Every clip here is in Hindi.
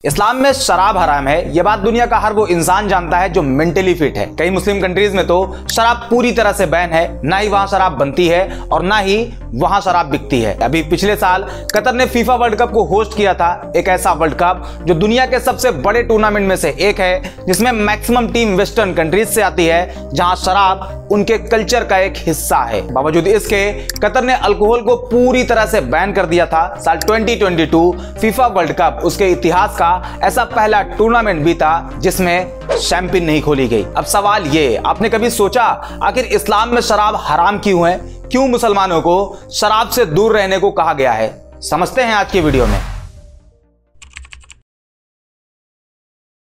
इस्लाम में शराब हराम है, यह बात दुनिया का हर वो इंसान जानता है जो मेंटली फिट है। कई मुस्लिम कंट्रीज में तो शराब पूरी तरह से बैन है, ना ही वहां शराब बनती है और ना ही वहां शराब बिकती है। अभी पिछले साल कतर ने फीफा वर्ल्ड कप को होस्ट किया था, एक ऐसा वर्ल्ड कप जो दुनिया के सबसे बड़े टूर्नामेंट में से एक है, जिसमें मैक्सिमम टीम वेस्टर्न कंट्रीज से आती है, जहां शराब उनके कल्चर का एक हिस्सा है। बावजूद इसके कतर ने अल्कोहल को पूरी तरह से बैन कर दिया था। साल 2022 फीफा वर्ल्ड कप उसके इतिहास का ऐसा पहला टूर्नामेंट भी था जिसमें शैंपेन नहीं खोली गई। अब सवाल ये, आपने कभी सोचा आखिर इस्लाम में शराब हराम क्यों है? क्यों मुसलमानों को शराब से दूर रहने को कहा गया है? समझते हैं आज की वीडियो में।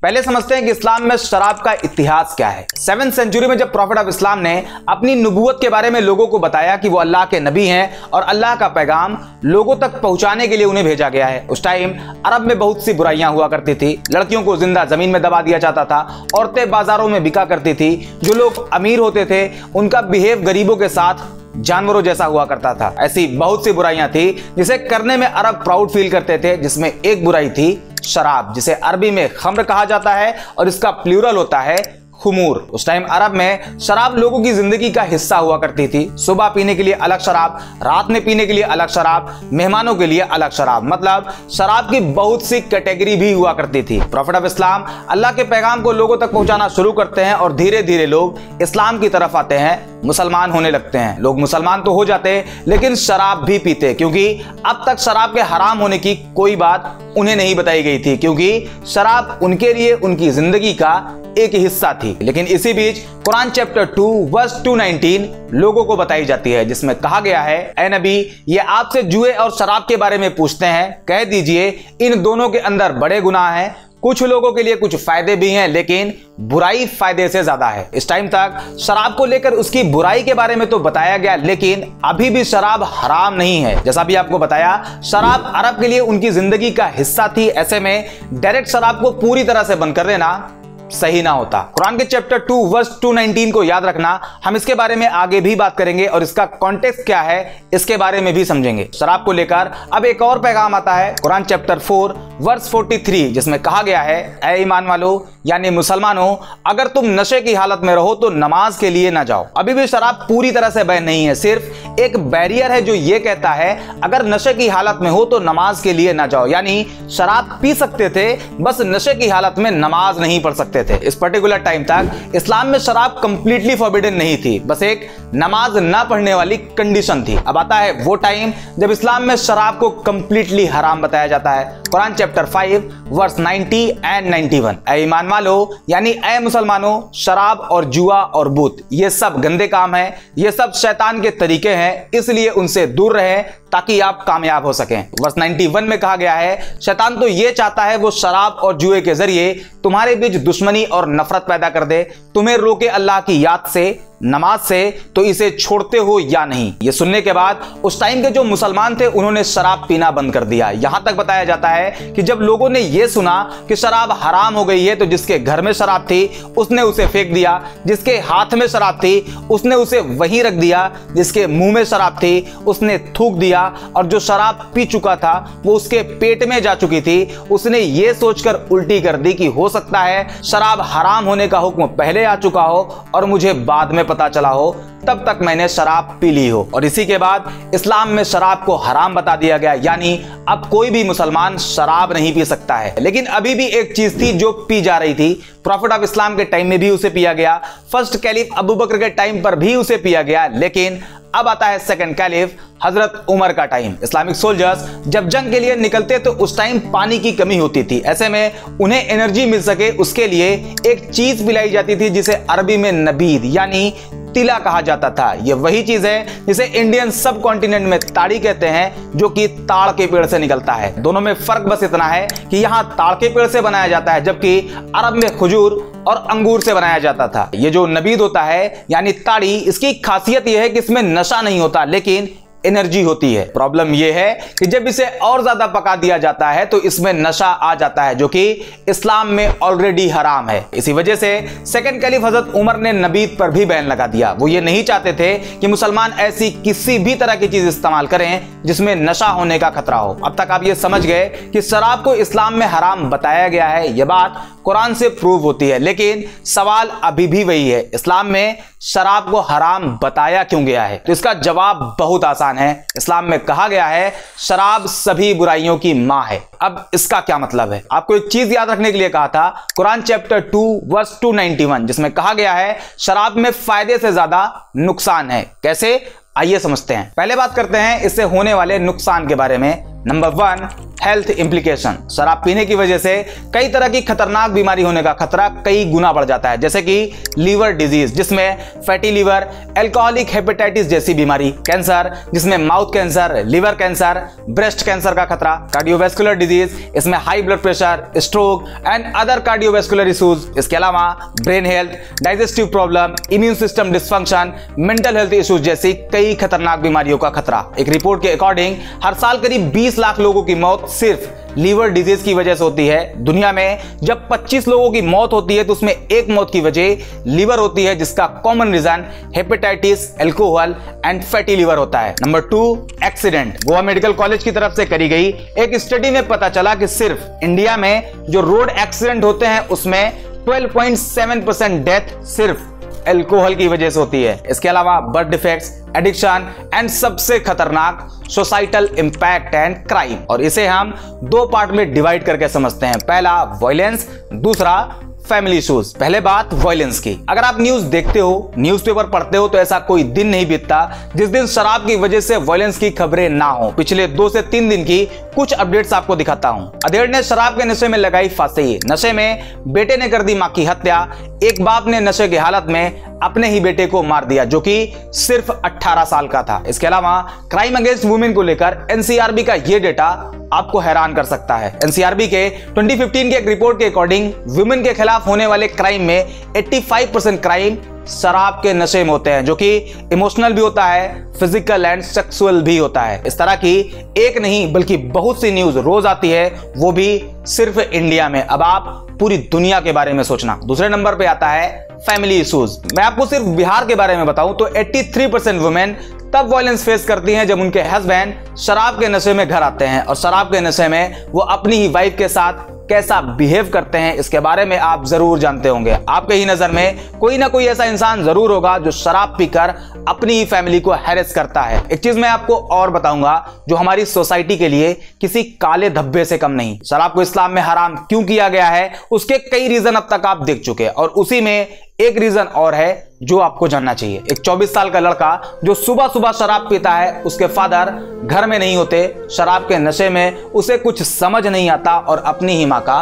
पहले समझते हैं कि इस्लाम में शराब का इतिहास क्या है। 7th सेंचुरी में जब प्रॉफिट ऑफ इस्लाम ने अपनी नबूवत के बारे में लोगों को बताया कि वो अल्लाह के नबी हैं और अल्लाह का पैगाम लोगों तक पहुंचाने के लिए उन्हें भेजा गया है, उस टाइम अरब में बहुत सी बुराइयां हुआ करती थी। लड़कियों को जिंदा जमीन में दबा दिया जाता था, औरतें बाजारों में बिका करती थी, जो लोग अमीर होते थे उनका बिहेव गरीबों के साथ जानवरों जैसा हुआ करता था। ऐसी बहुत सी बुराइयां थी जिसे करने में अरब प्राउड फील करते थे, जिसमें एक बुराई थी शराब, जिसे अरबी में खम्र कहा जाता है और इसका प्लूरल होता है खुमूर। उस टाइम अरब में शराब लोगों की जिंदगी का हिस्सा हुआ करती थी। सुबह पीने के लिए अलग शराब, रात में पीने के लिए अलग शराब, मेहमानों के लिए अलग शराब, मतलब शराब की बहुत सी कैटेगरी भी हुआ करती थी। प्रॉफिट ऑफ इस्लाम अल्लाह के पैगाम को लोगों तक पहुंचाना शुरू करते हैं और धीरे धीरे लोग इस्लाम की तरफ आते हैं, मुसलमान होने लगते हैं। लोग मुसलमान तो हो जाते हैं लेकिन शराब भी पीते, क्योंकि अब तक शराब के हराम होने की कोई बात उन्हें नहीं बताई गई थी, क्योंकि शराब उनके लिए उनकी जिंदगी का एक हिस्सा थी। लेकिन इसी बीच कुरान चैप्टर 2 वर्स 219 लोगों को बताई जाती है, जिसमें कहा गया है, ऐ नबी, ये आपसे जुए और शराब के बारे में पूछते हैं, कह दीजिए इन दोनों के अंदर बड़े गुनाह हैं। कुछ लोगों के लिए कुछ फायदे भी हैं, लेकिन बुराई फायदे से ज्यादा है। इस टाइम तक शराब को लेकर उसकी बुराई के बारे में तो बताया गया, लेकिन अभी भी शराब हराम नहीं है। जैसा भी आपको बताया, शराब अरब के लिए उनकी जिंदगी का हिस्सा थी। ऐसे में डायरेक्ट शराब को पूरी तरह से बंद कर देना सही ना होता। कुरान के चैप्टर 2 वर्स 219 को याद रखना, हम इसके बारे में आगे भी बात करेंगे और इसका कॉन्टेक्स्ट क्या है इसके बारे में भी समझेंगे। शराब को लेकर अब एक और पैगाम आता है कुरान चैप्टर 4 वर्स 43, जिसमें कहा गया है, ऐ ईमान वालों यानी मुसलमानों, अगर तुम नशे की हालत में रहो तो नमाज के लिए ना जाओ। अभी भी शराब पूरी तरह से बैन नहीं है, सिर्फ एक बैरियर है जो ये कहता है अगर नशे की हालत में हो तो नमाज के लिए ना जाओ। यानी शराब पी सकते थे, बस नशे की हालत में नमाज नहीं पढ़ सकते थे। इस पर्टिकुलर टाइम तक इस्लाम में शराब कंप्लीटली फॉरबिडन नहीं थी, बस एक नमाज ना पढ़ने वाली कंडीशन थी। अब आता है वो टाइम जब इस्लाम में शराब को कंप्लीटली हराम बताया जाता है। कुरान चैप्टर 5 वर्स 90 एंड 91, ऐ ईमान वालो यानी ऐ मुसलमानों, शराब और जुआ और बूत ये सब गंदे काम हैं, ये सब शैतान के तरीके हैं, इसलिए उनसे दूर रहें ताकि आप कामयाब हो सकें। वर्स 91 में कहा गया है, शैतान तो ये चाहता है वो शराब और जुए के जरिए तुम्हारे बीच दुश्मनी और नफरत पैदा कर दे, तुम्हें रोके अल्लाह की याद से, नमाज से, तो इसे छोड़ते हो या नहीं। ये सुनने के बाद उस टाइम के जो मुसलमान थे उन्होंने शराब पीना बंद कर दिया। यहां तक बताया जाता है कि जब लोगों ने यह सुना कि शराब हराम हो गई है तो जिसके घर में शराब थी उसने उसे फेंक दिया, जिसके हाथ में शराब थी उसने उसे वहीं रख दिया, जिसके मुंह में शराब थी उसने थूक दिया, और जो शराब पी चुका था वो उसके पेट में जा चुकी थी, उसने ये सोचकर उल्टी कर दी कि हो सकता है शराब हराम होने का हुक्म पहले आ चुका हो और मुझे बाद में पता चला हो, तब तक मैंने शराब पी ली हो। और इसी के बाद इस्लाम में शराब को हराम बता दिया गया, यानी अब कोई भी मुसलमान शराब नहीं पी सकता है। लेकिन अभी भी एक चीज थी जो पी जा रही थी। प्रॉफिट ऑफ इस्लाम के टाइम में भी उसे पिया गया, फर्स्ट कैलिफ अबू बकर के टाइम पर भी उसे पिया गया, लेकिन अब आता है सेकंड कैलिफ हजरत उमर का टाइम। इस्लामिक सोल्जर्स जब जंग के लिए निकलते तो उस टाइम पानी की कमी होती थी। ऐसे में उन्हें एनर्जी मिल सके उसके लिए एक चीज पिलाई जाती थी जिसे अरबी में नबीद यानी तिला कहा जाता था। यह वही चीज है जिसे इंडियन सब कॉन्टिनेंट में ताड़ी कहते हैं, जो कि ताड़ के पेड़ से निकलता है। दोनों में फर्क बस इतना है कि यहाँ ताड़ के पेड़ से बनाया जाता है, जबकि अरब में खजूर और अंगूर से बनाया जाता था। ये जो नबीद होता है यानी ताड़ी, इसकी खासियत यह है कि इसमें नशा नहीं होता, लेकिन एनर्जी होती है। प्रॉब्लम यह है कि जब इसे और ज्यादा पका दिया जाता है तो इसमें नशा आ जाता है, जो कि इस्लाम में ऑलरेडी हराम है। इसी वजह से सेकंड कैलिफ हजरत उमर ने नबीद पर भी बैन लगा दिया। वो ये नहीं चाहते थे कि मुसलमान ऐसी किसी भी तरह की चीज इस्तेमाल करें जिसमें नशा होने का खतरा हो। अब तक आप ये समझ गए कि शराब को इस्लाम में हराम बताया गया है। यह बात कुरान से प्रूव होती है, लेकिन सवाल अभी भी वही है, इस्लाम में शराब को हराम बताया क्यों गया है? तो इसका जवाब बहुत आसान है। इस्लाम में कहा गया है शराब सभी बुराइयों की मां है। अब इसका क्या मतलब है? आपको एक चीज याद रखने के लिए कहा था, कुरान चैप्टर 2 वर्स 291, जिसमें कहा गया है शराब में फायदे से ज्यादा नुकसान है। कैसे? आइए समझते हैं। पहले बात करते हैं इससे होने वाले नुकसान के बारे में। Number 1, health implication. शराब पीने की वजह से कई तरह की खतरनाक बीमारी होने का खतरा कई गुना बढ़ जाता है, जैसे कि लीवर डिजीज जिसमें फैटी लीवर, एल्कोहलिक हेपेटाइटिस जैसी बीमारी, कैंसर जिसमें mouth cancer, liver cancer, breast cancer का खतरा, कार्डियोवैस्कुलर डिजीज इसमें high blood pressure, stroke and other cardiovascular issues. इसके अलावा brain health, digestive problem, immune system dysfunction, mental health issues जैसी कई खतरनाक बीमारियों का खतरा। एक रिपोर्ट के अकॉर्डिंग हर साल करीब 20 लाख लोगों की मौत सिर्फ लीवर डिजीज की वजह से होती है। दुनिया में जब 25 लोगों की मौत होती है तो उसमें एक मौत की वजह लीवर होती है, जिसका common reason hepatitis, alcohol and fatty liver होता है। Number 2, accident. Goa medical college की तरफ से करी गई एक स्टडी में पता चला कि सिर्फ इंडिया में जो रोड एक्सीडेंट होते हैं उसमें 12.7% डेथ सिर्फ अल्कोहल की वजह से होती है। इसके अलावा बर्थ डिफेक्ट्स, एडिक्शन एंड सबसे खतरनाक सोसाइटल इंपैक्ट एंड क्राइम। और इसे हम 2 पार्ट में डिवाइड करके समझते हैं। पहला वायलेंस, दूसरा फैमिली इश्यूज। पहले बात वायलेंस की। अगर आप न्यूज देखते हो, न्यूज़पेपर पढ़ते हो, तो ऐसा कोई दिन नहीं बीतता जिस दिन शराब की वजह से वायलेंस की खबरें ना हो। पिछले 2 से 3 दिन की कुछ अपडेट्स आपको दिखाता हूं। अधेड़ ने शराब के नशे में लगाई फांसी। नशे में बेटे ने कर दी मां की हत्या। एक बाप ने नशे की हालत में अपने ही बेटे को मार दिया, जो कि सिर्फ 18 साल का था। इसके अलावा क्राइम अगेंस्ट वुमेन को लेकर एनसीआरबी का यह डेटा आपको हैरान कर सकता है। एनसीआरबी के 2015 के एक रिपोर्ट के अकॉर्डिंग वुमेन के खिलाफ होने वाले क्राइम में 85% क्राइम शराब के नशे में होते हैं, जो कि इमोशनल भी होता है, फिजिकल एंड सेक्सुअल भी होता है। इस तरह की एक नहीं बल्कि बहुत सी न्यूज रोज आती है, वो भी सिर्फ इंडिया में। अब आप पूरी दुनिया के बारे में सोचना। दूसरे नंबर पे आता है फैमिली इश्यूज। मैं आपको सिर्फ बिहार के बारे में बताऊं तो 83% वुमेन तब वायलेंस फेस करती हैं जब उनके हस्बैंड शराब के नशे में घर आते हैं, और शराब के नशे में वो अपनी ही वाइफ के साथ कैसा बिहेव करते हैं इसके बारे में आप जरूर जानते होंगे। आपके ही नजर में कोई ना कोई ऐसा इंसान जरूर होगा जो शराब पीकर अपनी ही फैमिली को हैरेस करता है। एक चीज मैं आपको और बताऊंगा जो हमारी सोसाइटी के लिए किसी काले धब्बे से कम नहीं। शराब को इस्लाम में हराम क्यों किया गया है उसके कई रीजन अब तक आप देख चुके हैं, और उसी में एक रीजन और है जो आपको जानना चाहिए। एक 24 साल का लड़का जो सुबह सुबह शराब पीता है, उसके फादर घर में नहीं होते, शराब के नशे में उसे कुछ समझ नहीं आता और अपनी ही मां का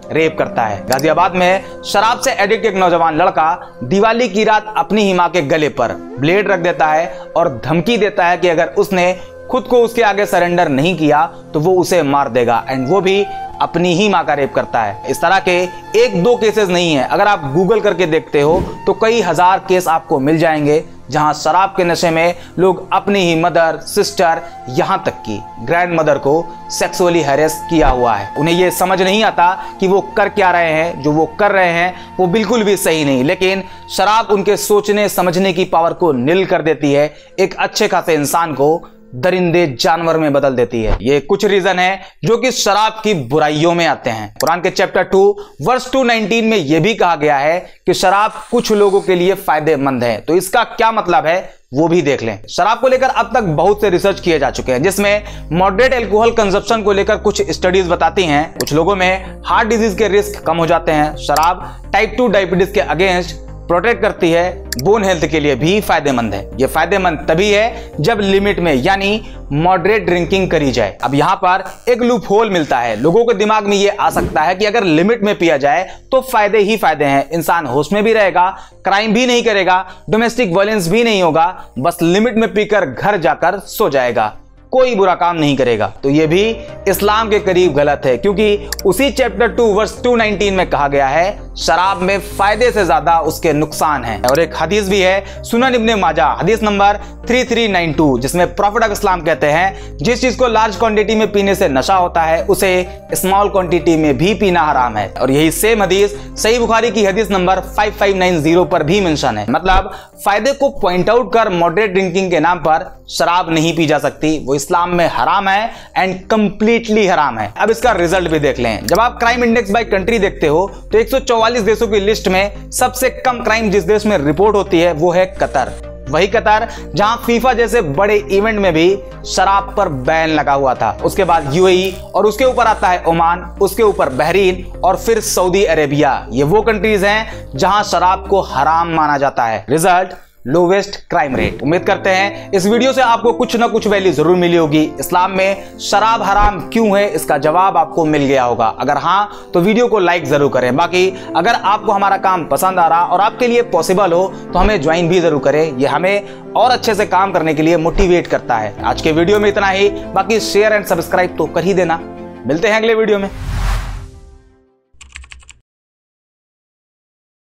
रेप करता है। गाजियाबाद में शराब से एडिक्ट एक नौजवान लड़का दिवाली की रात अपनी ही मां के गले पर ब्लेड रख देता है और धमकी देता है कि अगर उसने खुद को उसके आगे सरेंडर नहीं किया तो वो उसे मार देगा, एंड वो भी अपनी ही मां का रेप करता है। इस तरह के 1-2 केसेस नहीं है, अगर आप गूगल करके देखते हो तो कई हजार केस आपको मिल जाएंगे जहां शराब के नशे में लोग अपनी ही मदर, सिस्टर, यहां तक की ग्रैंड मदर को सेक्सुअली हैरेस किया हुआ है। उन्हें यह समझ नहीं आता कि वो कर क्या रहे हैं। जो वो कर रहे हैं वो बिल्कुल भी सही नहीं, लेकिन शराब उनके सोचने समझने की पावर को निल कर देती है, एक अच्छे खासे इंसान को दरिंदे जानवर में बदल देती है। ये कुछ रीजन है जो कि शराब की बुराइयों में आते हैं। कुरान के चैप्टर 2 वर्स 219 में यह भी कहा गया है कि शराब कुछ लोगों के लिए फायदेमंद है। तो इसका क्या मतलब है वो भी देख लें। शराब को लेकर अब तक बहुत से रिसर्च किए जा चुके हैं, जिसमें मॉडरेट एल्कोहल कंजप्शन को लेकर कुछ स्टडीज बताती हैं कुछ लोगों में हार्ट डिजीज के रिस्क कम हो जाते हैं। शराब टाइप 2 डायबिटीज के अगेंस्ट प्रोटेक्ट करती है, बोन हेल्थ के लिए भी फायदेमंद है। यह फायदेमंद तभी है जब लिमिट में यानी मॉडरेट ड्रिंकिंग करी जाए। अब यहां पर एक लूप होल मिलता है। लोगों के दिमाग में यह आ सकता है कि अगर लिमिट में पिया जाए तो फायदे ही फायदे हैं, इंसान होश में भी रहेगा, क्राइम भी नहीं करेगा, डोमेस्टिक वायलेंस भी नहीं होगा, बस लिमिट में पीकर घर जाकर सो जाएगा, कोई बुरा काम नहीं करेगा। तो यह भी इस्लाम के करीब गलत है, क्योंकि उसी चैप्टर 2 वर्स 219 में कहा गया है शराब में फायदे से ज्यादा उसके नुकसान हैं। और एक हदीस भी है सुनन इब्ने माजा हदीस नंबर 3392, जिसमें प्रॉफिट ऑफ इस्लाम कहते हैं जिस चीज को लार्ज क्वांटिटी में पीने से नशा होता है उसे स्मॉल क्वांटिटी में भी पीना हराम है। और यही सेम हदीस सही बुखारी की हदीस नंबर 5590 पर भी मेंशन है। मतलब फायदे को पॉइंट आउट कर मॉडरेट ड्रिंकिंग के नाम पर शराब नहीं पी जा सकती, वो इस्लाम में हराम है एंड कंप्लीटली हराम है। अब इसका रिजल्ट भी देख लें। जब आप क्राइम इंडेक्स बाय कंट्री देखते हो तो 144 देशों की लिस्ट में सबसे कम क्राइम जिस देश में रिपोर्ट होती है वो है कतर। वही कतर जहां फीफा जैसे बड़े इवेंट में भी शराब पर बैन लगा हुआ था। उसके बाद यूएई और उसके ऊपर आता है ओमान, उसके ऊपर बहरीन और फिर सऊदी अरेबिया। ये वो कंट्रीज हैं जहां शराब को हराम माना जाता है। Result lowest crime rate. उम्मीद करते हैं इस वीडियो से आपको कुछ ना कुछ वैल्यू जरूर मिली होगी। इस्लाम में शराब हराम क्यों है इसका जवाब आपको मिल गया होगा। अगर हाँ तो वीडियो को लाइक जरूर करें। बाकी अगर आपको हमारा काम पसंद आ रहा और आपके लिए पॉसिबल हो तो हमें ज्वाइन भी जरूर करें। यह हमें और अच्छे से काम करने के लिए मोटिवेट करता है। आज के वीडियो में इतना ही। बाकी शेयर एंड सब्सक्राइब तो कर ही देना। मिलते हैं अगले वीडियो में।